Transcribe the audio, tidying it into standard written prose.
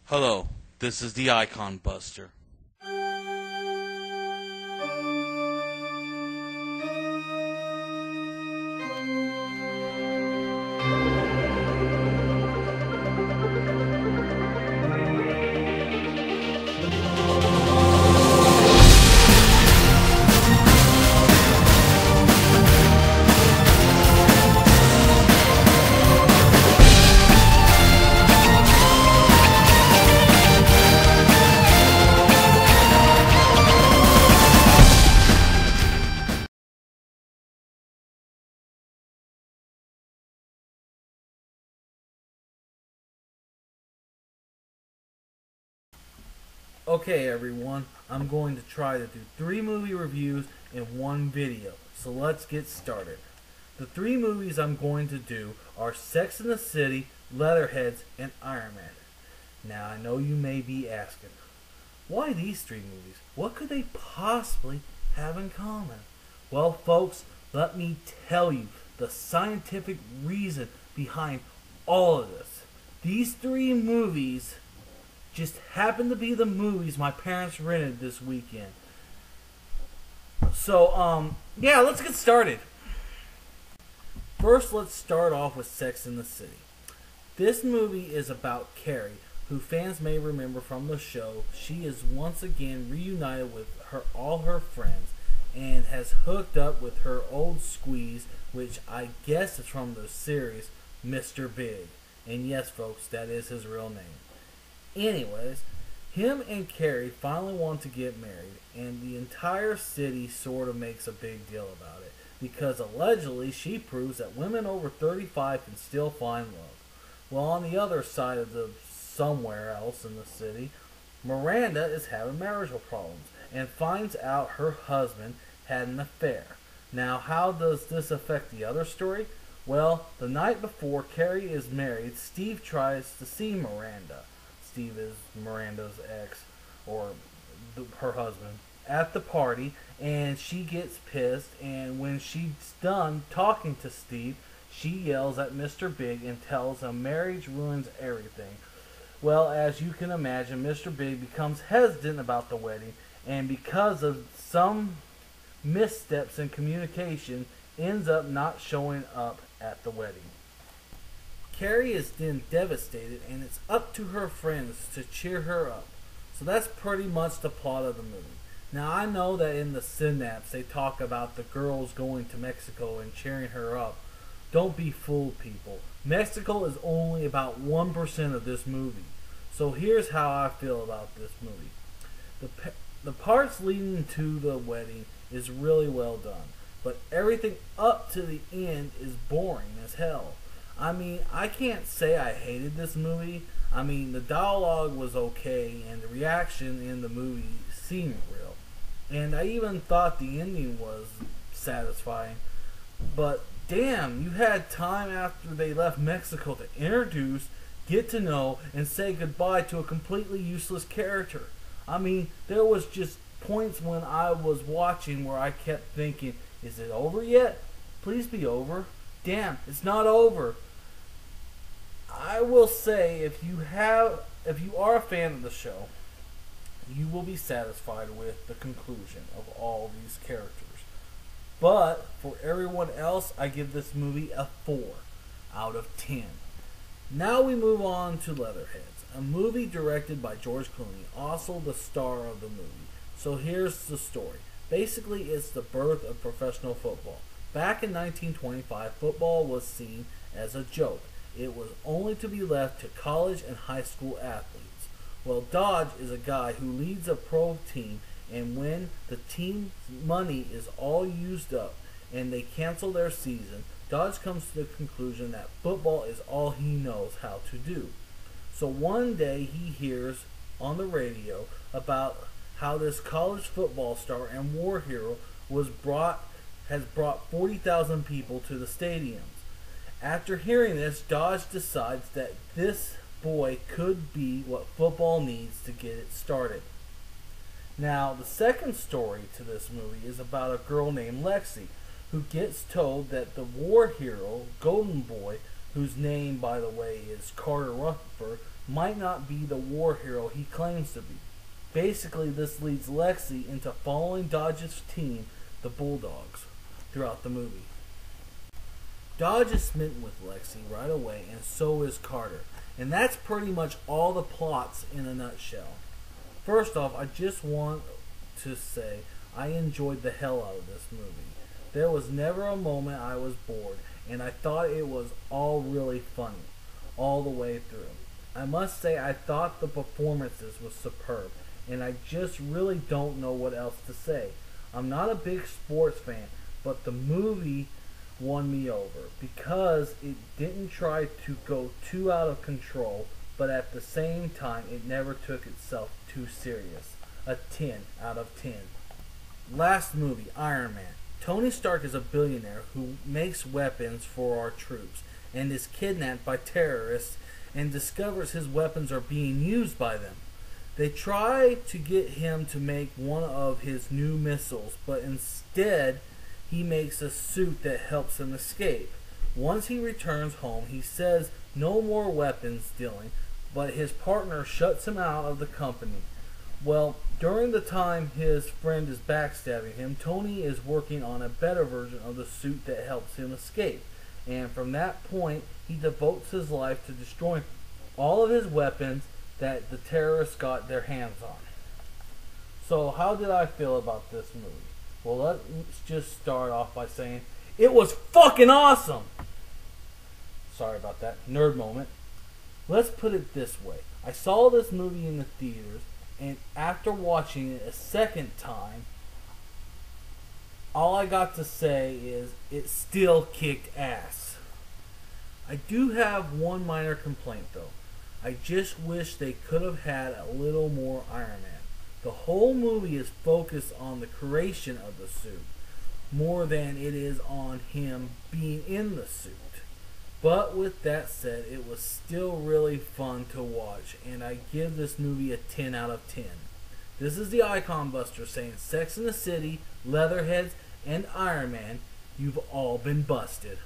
Hello, this is the Iconbuster. Okay everyone, I'm going to try to do 3 movie reviews in one video, so let's get started. The 3 movies I'm going to do are Sex and the City, Leatherheads, and Iron Man. Now I know you may be asking, why these 3 movies? What could they possibly have in common? Well folks, let me tell you the scientific reason behind all of this. These 3 movies just happened to be the movies my parents rented this weekend. So, yeah, let's get started. First, let's start off with Sex and the City. This movie is about Carrie, who fans may remember from the show. She is once again reunited with all her friends and has hooked up with her old squeeze, which I guess is from the series Mr. Big. And yes, folks, that is his real name. Anyways, him and Carrie finally want to get married, and the entire city sort of makes a big deal about it, because allegedly she proves that women over 35 can still find love. Well, on the other side of the somewhere else in the city, Miranda is having marital problems, and finds out her husband had an affair. Now, how does this affect the other story? Well, the night before Carrie is married, Steve tries to see Miranda. Steve is Miranda's ex, or her husband, at the party, and she gets pissed, and when she's done talking to Steve, she yells at Mr. Big and tells him marriage ruins everything. Well, as you can imagine, Mr. Big becomes hesitant about the wedding, and because of some missteps in communication, ends up not showing up at the wedding. Carrie is then devastated, and it's up to her friends to cheer her up. So that's pretty much the plot of the movie. Now I know that in the synapse they talk about the girls going to Mexico and cheering her up. Don't be fooled, people. Mexico is only about 1% of this movie. So here's how I feel about this movie. The parts leading to the wedding is really well done, but everything up to the end is boring as hell. I mean, I can't say I hated this movie. I mean, the dialogue was okay, and the reaction in the movie seemed real. And I even thought the ending was satisfying. But damn, you had time after they left Mexico to introduce, get to know, and say goodbye to a completely useless character. I mean, there was just points when I was watching where I kept thinking, is it over yet? Please be over. Damn, it's not over. I will say, if you are a fan of the show, you will be satisfied with the conclusion of all these characters. But for everyone else, I give this movie a 4 out of 10. Now we move on to Leatherheads, a movie directed by George Clooney, also the star of the movie. So here's the story. Basically, it's the birth of professional football. Back in 1925, football was seen as a joke. It was only to be left to college and high school athletes. Well, Dodge is a guy who leads a pro team, and when the team's money is all used up and they cancel their season, Dodge comes to the conclusion that football is all he knows how to do. So one day he hears on the radio about how this college football star and war hero has brought 40,000 people to the stadiums. After hearing this, Dodge decides that this boy could be what football needs to get it started. Now, the second story to this movie is about a girl named Lexi, who gets told that the war hero, Golden Boy, whose name, by the way, is Carter Rufford, might not be the war hero he claims to be. Basically, this leads Lexi into following Dodge's team, the Bulldogs, throughout the movie. Dodge is smitten with Lexi right away, and so is Carter. And that's pretty much all the plots in a nutshell. First off, I just want to say I enjoyed the hell out of this movie. There was never a moment I was bored, and I thought it was all really funny, all the way through. I must say I thought the performances was superb, and I just really don't know what else to say. I'm not a big sports fan, but the movie won me over because it didn't try to go too out of control, but at the same time it never took itself too serious. A 10 out of 10. Last movie, Iron Man. Tony Stark is a billionaire who makes weapons for our troops and is kidnapped by terrorists and discovers his weapons are being used by them. They try to get him to make one of his new missiles, but instead he makes a suit that helps him escape. Once he returns home, he says no more weapons dealing, but his partner shuts him out of the company. Well, during the time his friend is backstabbing him, Tony is working on a better version of the suit that helps him escape. And from that point, he devotes his life to destroying all of his weapons that the terrorists got their hands on. So how did I feel about this movie? Well, let's just start off by saying it was fucking awesome! Sorry about that. Nerd moment. Let's put it this way. I saw this movie in the theaters, and after watching it a second time, all I got to say is it still kicked ass. I do have one minor complaint though. I just wish they could have had a little more Iron Man. The whole movie is focused on the creation of the suit more than it is on him being in the suit. But with that said, it was still really fun to watch, and I give this movie a 10 out of 10. This is the Iconbuster saying Sex in the City, Leatherheads, and Iron Man, you've all been busted.